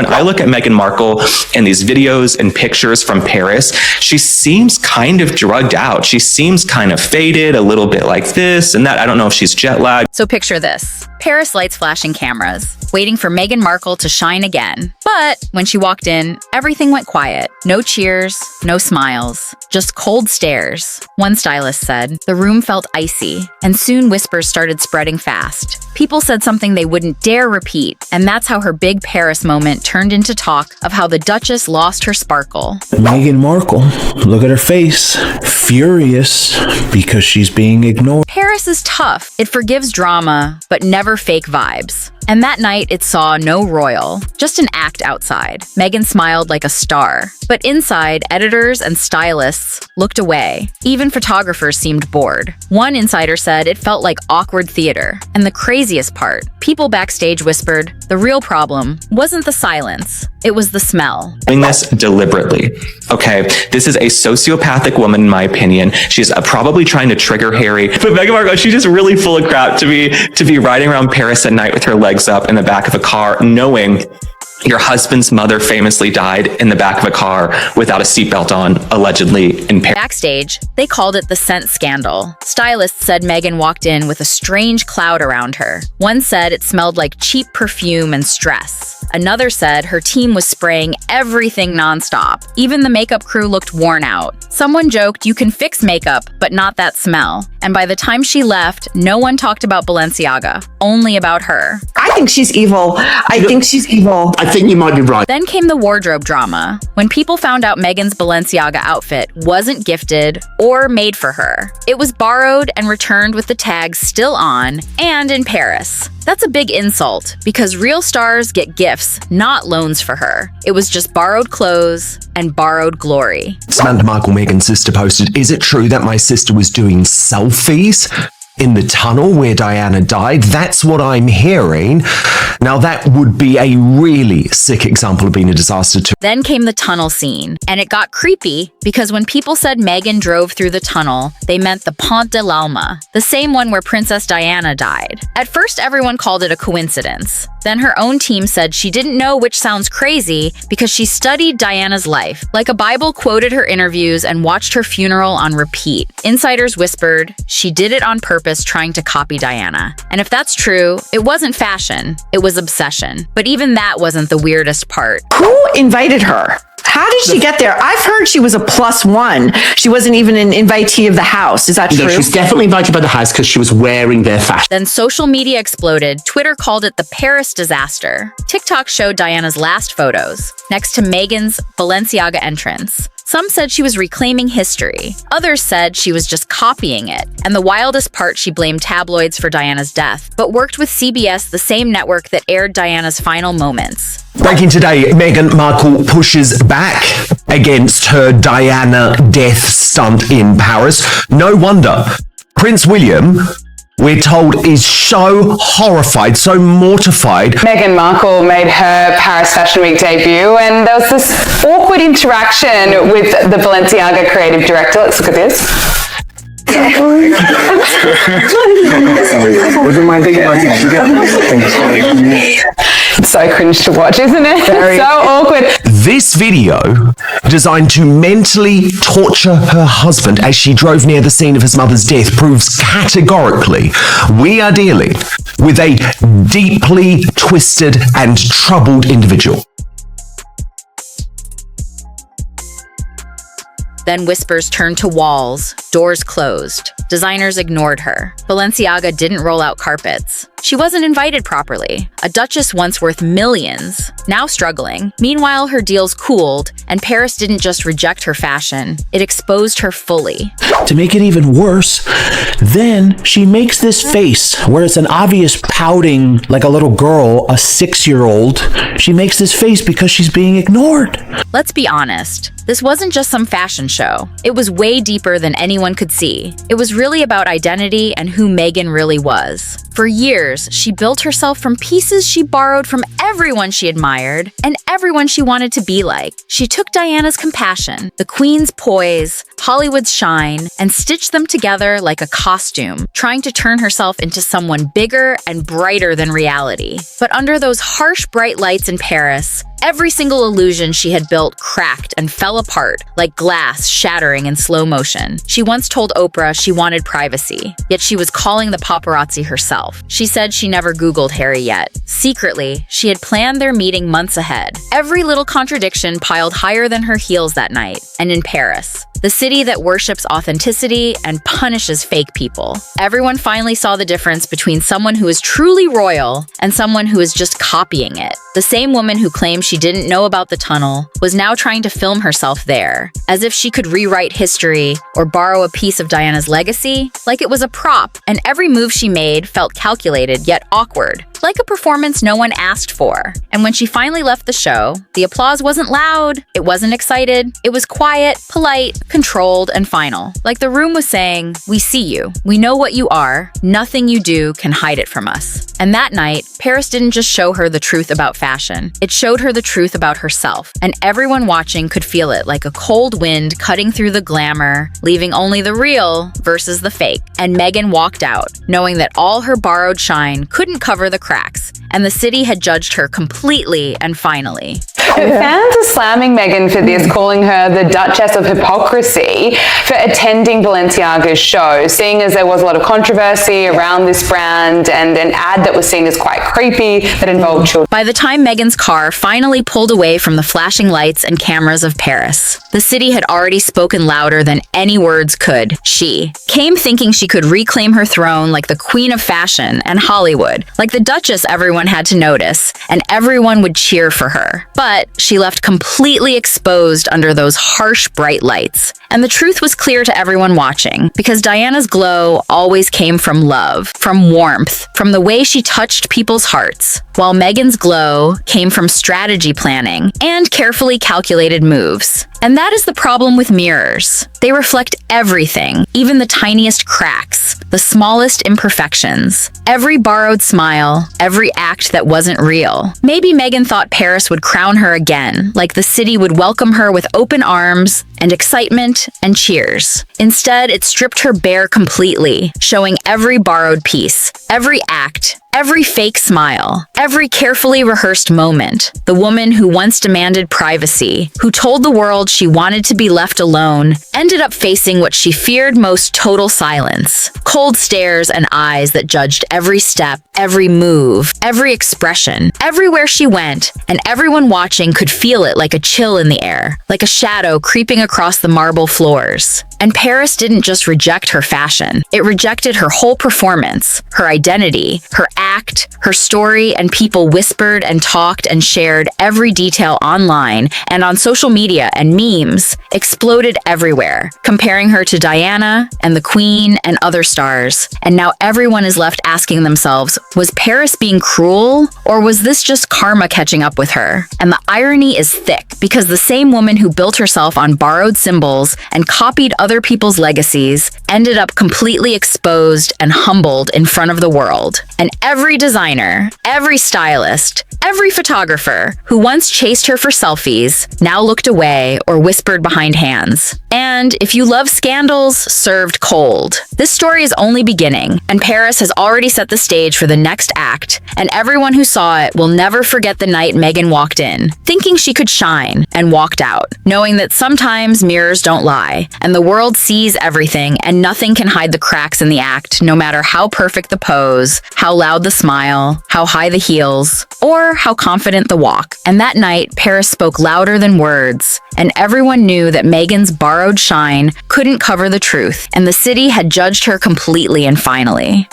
When I look at Meghan Markle and these videos and pictures from Paris, she seems kind of drugged out. She seems kind of faded, a little bit like this and that. I don't know if she's jet lagged. So picture this. Paris lights flashing cameras, waiting for Meghan Markle to shine again. But when she walked in, everything went quiet. No cheers, no smiles, just cold stares. One stylist said the room felt icy, and soon whispers started spreading fast. People said something they wouldn't dare repeat, and that's how her big Paris moment turned into talk of how the Duchess lost her sparkle. Meghan Markle, look at her face, furious because she's being ignored. Paris is tough. It forgives drama, but never fake vibes. And that night, it saw no royal, just an act outside. Meghan smiled like a star. But inside, editors and stylists looked away. Even photographers seemed bored. One insider said it felt like awkward theater. And the craziest part, people backstage whispered, the real problem wasn't the silence, it was the smell. Doing this deliberately. Okay, this is a sociopathic woman, in my opinion. She's probably trying to trigger Harry. But Meghan Markle, she's just really full of crap to be riding around Paris at night with her legs up in the back of a car, knowing your husband's mother famously died in the back of a car without a seatbelt on, allegedly in Paris. Backstage, they called it the scent scandal. Stylists said Meghan walked in with a strange cloud around her. One said it smelled like cheap perfume and stress. Another said her team was spraying everything nonstop. Even the makeup crew looked worn out. Someone joked you can fix makeup, but not that smell. And by the time she left, no one talked about Balenciaga, only about her. I think she's evil. I think you might be right. Then came the wardrobe drama. When people found out Meghan's Balenciaga outfit wasn't gifted or made for her. It was borrowed and returned with the tag still on and in Paris. That's a big insult because real stars get gifts, not loans for her. It was just borrowed clothes and borrowed glory. Samantha Markle, Meghan's sister, posted, "Is it true that my sister was doing selfies in the tunnel where Diana died? That's what I'm hearing." Now that would be a really sick example of being a disaster too. Then came the tunnel scene, and it got creepy because when people said Meghan drove through the tunnel, they meant the Pont de l'Alma, the same one where Princess Diana died. At first, everyone called it a coincidence. Then her own team said she didn't know, which sounds crazy because she studied Diana's life. Like a Bible, quoted her interviews and watched her funeral on repeat. Insiders whispered she did it on purpose, trying to copy Diana. And if that's true, it wasn't fashion, it was obsession. But even that wasn't the weirdest part. Who invited her? How did she get there? I've heard she was a +1. She wasn't even an invitee of the house. Is that true? No, she's definitely invited by the house because she was wearing their fashion. Then social media exploded. Twitter called it the Paris disaster. TikTok showed Diana's last photos, next to Meghan's Balenciaga entrance. Some said she was reclaiming history. Others said she was just copying it. And the wildest part, she blamed tabloids for Diana's death, but worked with CBS, the same network that aired Diana's final moments. Breaking today, Meghan Markle pushes back against her Diana death stunt in Paris. No wonder. Prince William, we're told, is so horrified, so mortified. Meghan Markle made her Paris Fashion Week debut, and there was this awkward interaction with the Balenciaga creative director. Let's look at this. It's so cringe to watch, isn't it? So awkward. This video, designed to mentally torture her husband as she drove near the scene of his mother's death, proves categorically we are dealing with a deeply twisted and troubled individual. Then whispers turned to walls, doors closed. Designers ignored her. Balenciaga didn't roll out carpets. She wasn't invited properly. A duchess once worth millions, now struggling. Meanwhile, her deals cooled, and Paris didn't just reject her fashion, it exposed her fully. To make it even worse, then she makes this face where it's an obvious pouting like a little girl, a 6-year-old. She makes this face because she's being ignored. Let's be honest. This wasn't just some fashion show. It was way deeper than anyone could see. It was really about identity and who Meghan really was. For years, she built herself from pieces she borrowed from everyone she admired and everyone she wanted to be like. She took Diana's compassion, the Queen's poise, Hollywood's shine, and stitched them together like a costume, trying to turn herself into someone bigger and brighter than reality. But under those harsh, bright lights in Paris, Every single illusion she had built cracked and fell apart, like glass shattering in slow motion. She once told Oprah she wanted privacy, yet she was calling the paparazzi herself. She said she never Googled Harry yet. Secretly, she had planned their meeting months ahead. Every little contradiction piled higher than her heels that night, and in Paris, the city that worships authenticity and punishes fake people. Everyone finally saw the difference between someone who is truly royal and someone who is just copying it. The same woman who claimed she didn't know about the tunnel was now trying to film herself there, as if she could rewrite history or borrow a piece of Diana's legacy, like it was a prop, and every move she made felt calculated yet awkward, like a performance no one asked for. And when she finally left the show, the applause wasn't loud, it wasn't excited, it was quiet, polite, controlled, and final. Like the room was saying, "We see you. We know what you are. Nothing you do can hide it from us." And that night, Paris didn't just show her the truth about fashion. It showed her the truth about herself, and everyone watching could feel it like a cold wind cutting through the glamour, leaving only the real versus the fake. And Meghan walked out, knowing that all her borrowed shine couldn't cover the cracks, and the city had judged her completely and finally. Fans are slamming Meghan for this, calling her the Duchess of Hypocrisy for attending Balenciaga's show, seeing as there was a lot of controversy around this brand and an ad that was seen as quite creepy that involved children. By the time Meghan's car finally pulled away from the flashing lights and cameras of Paris, the city had already spoken louder than any words could. She came thinking she could reclaim her throne like the queen of fashion and Hollywood, like the Duchess everyone had to notice, and everyone would cheer for her. But she left completely exposed under those harsh, bright lights. And the truth was clear to everyone watching, because Diana's glow always came from love, from warmth, from the way she touched people's hearts, while Meghan's glow came from strategy planning and carefully calculated moves. And that is the problem with mirrors. They reflect everything, even the tiniest cracks, the smallest imperfections, every borrowed smile, every act that wasn't real. Maybe Meghan thought Paris would crown her again, like the city would welcome her with open arms and excitement and cheers. Instead, it stripped her bare completely, showing every borrowed piece, every act, every fake smile, every carefully rehearsed moment. The woman who once demanded privacy, who told the world she wanted to be left alone, ended up facing what she feared most: total silence. Cold stares and eyes that judged every step, every move, every expression, everywhere she went, and everyone watching could feel it like a chill in the air, like a shadow creeping across the marble floors. And Paris didn't just reject her fashion, it rejected her whole performance, her identity, her act, her story, and people whispered and talked and shared every detail online and on social media, and memes exploded everywhere, comparing her to Diana and the Queen and other stars. And now everyone is left asking themselves, was Paris being cruel, or was this just karma catching up with her? And the irony is thick, because the same woman who built herself on borrowed symbols and copied other people's legacies ended up completely exposed and humbled in front of the world. And every designer, every stylist, every photographer who once chased her for selfies now looked away or whispered behind hands. And if you love scandals served cold, this story is only beginning, and Paris has already set the stage for the next act, and everyone who saw it will never forget the night Meghan walked in, thinking she could shine, and walked out, knowing that sometimes mirrors don't lie, and the world sees everything, and nothing can hide the cracks in the act, no matter how perfect the pose, how loud the smile, how high the heels, or how confident the walk. And that night, Paris spoke louder than words, and everyone knew that Meghan's borrowed shine couldn't cover the truth, and the city had judged her completely and finally.